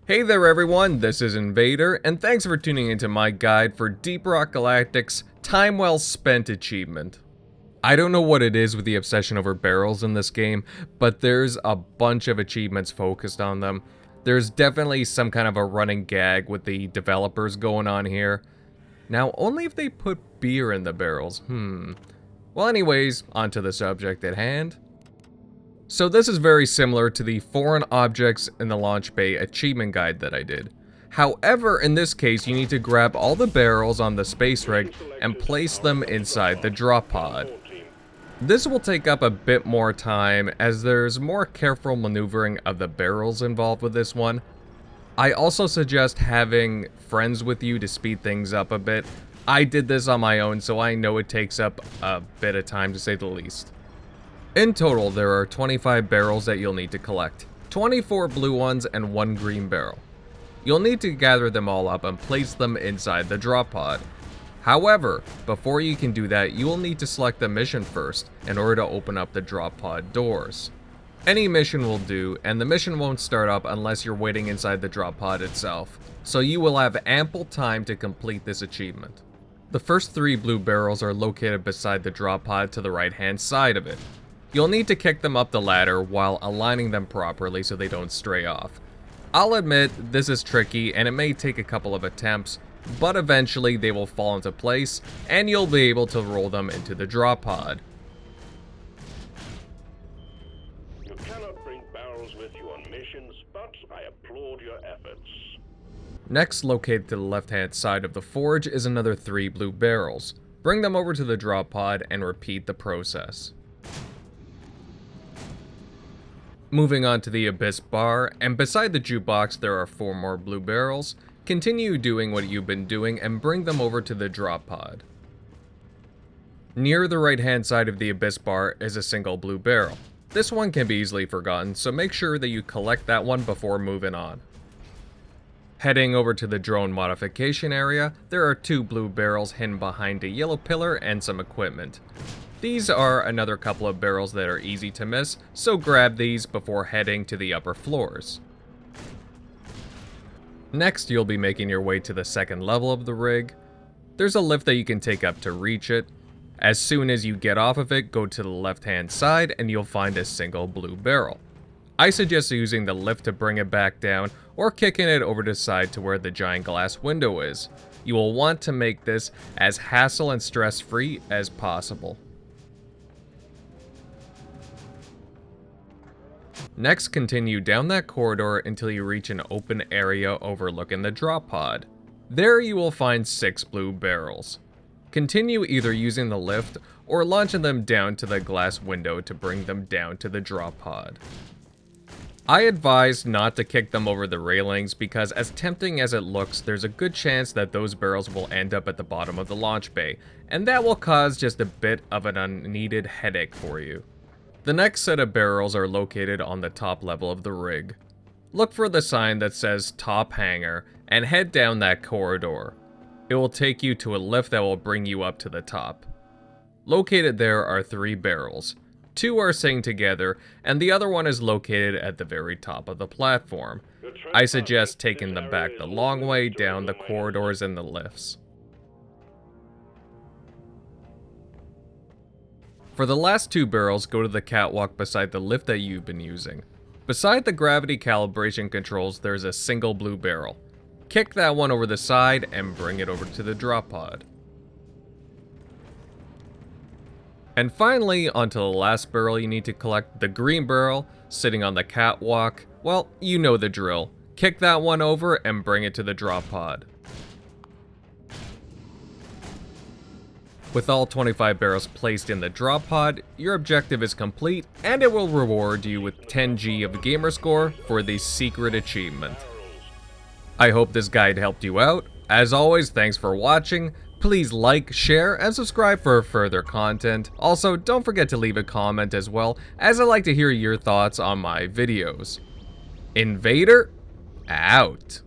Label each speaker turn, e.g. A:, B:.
A: Hey there everyone, this is Invader, and thanks for tuning into my guide for Deep Rock Galactic's Time Well Spent achievement. I don't know what it is with the obsession over barrels in this game, but there's a bunch of achievements focused on them. There's definitely some kind of a running gag with the developers going on here. Now, only if they put beer in the barrels, Well anyways, onto the subject at hand. So this is very similar to the foreign objects in the launch bay achievement guide that I did. However, in this case, you need to grab all the barrels on the space rig and place them inside the drop pod. This will take up a bit more time as there's more careful maneuvering of the barrels involved with this one. I also suggest having friends with you to speed things up a bit. I did this on my own, so I know it takes up a bit of time to say the least. In total, there are 25 barrels that you'll need to collect, 24 blue ones and 1 green barrel. You'll need to gather them all up and place them inside the drop pod. However, before you can do that, you will need to select the mission first in order to open up the drop pod doors. Any mission will do, and the mission won't start up unless you're waiting inside the drop pod itself, so you will have ample time to complete this achievement. The first 3 blue barrels are located beside the drop pod to the right hand side of it. You'll need to kick them up the ladder while aligning them properly so they don't stray off. I'll admit, this is tricky and it may take a couple of attempts, but eventually they will fall into place and you'll be able to roll them into the drop pod.
B: You cannot bring barrels with you on missions, but I applaud your efforts.
A: Next, located to the left hand side of the forge is another 3 blue barrels. Bring them over to the drop pod and repeat the process. Moving on to the Abyss bar, and beside the jukebox there are 4 more blue barrels. Continue doing what you've been doing and bring them over to the drop pod. Near the right hand side of the Abyss bar is a single blue barrel. This one can be easily forgotten, so make sure that you collect that one before moving on. Heading over to the drone modification area, there are 2 blue barrels hidden behind a yellow pillar and some equipment. These are another couple of barrels that are easy to miss, so grab these before heading to the upper floors. Next, you'll be making your way to the second level of the rig. There's a lift that you can take up to reach it. As soon as you get off of it, go to the left hand side and you'll find a single blue barrel. I suggest using the lift to bring it back down or kicking it over to the side to where the giant glass window is. You will want to make this as hassle and stress free as possible. Next, continue down that corridor until you reach an open area overlooking the drop pod. There you will find 6 blue barrels. Continue either using the lift or launching them down to the glass window to bring them down to the drop pod. I advise not to kick them over the railings because as tempting as it looks, there's a good chance that those barrels will end up at the bottom of the launch bay, and that will cause just a bit of an unneeded headache for you. The next set of barrels are located on the top level of the rig. Look for the sign that says top hangar and head down that corridor. It will take you to a lift that will bring you up to the top. Located there are 3 barrels. 2 are sitting together and the other one is located at the very top of the platform. I suggest taking them back the long way down the corridors and the lifts. For the last 2 barrels, go to the catwalk beside the lift that you've been using. Beside the gravity calibration controls, there's a single blue barrel. Kick that one over the side and bring it over to the drop pod. And finally, onto the last barrel, you need to collect the green barrel sitting on the catwalk. Well, you know the drill. Kick that one over and bring it to the drop pod. With all 25 barrels placed in the drop pod, your objective is complete and it will reward you with 10G of gamer score for the secret achievement. I hope this guide helped you out. As always, thanks for watching. Please like, share, and subscribe for further content. Also, don't forget to leave a comment as well, as I like to hear your thoughts on my videos. Invader, out.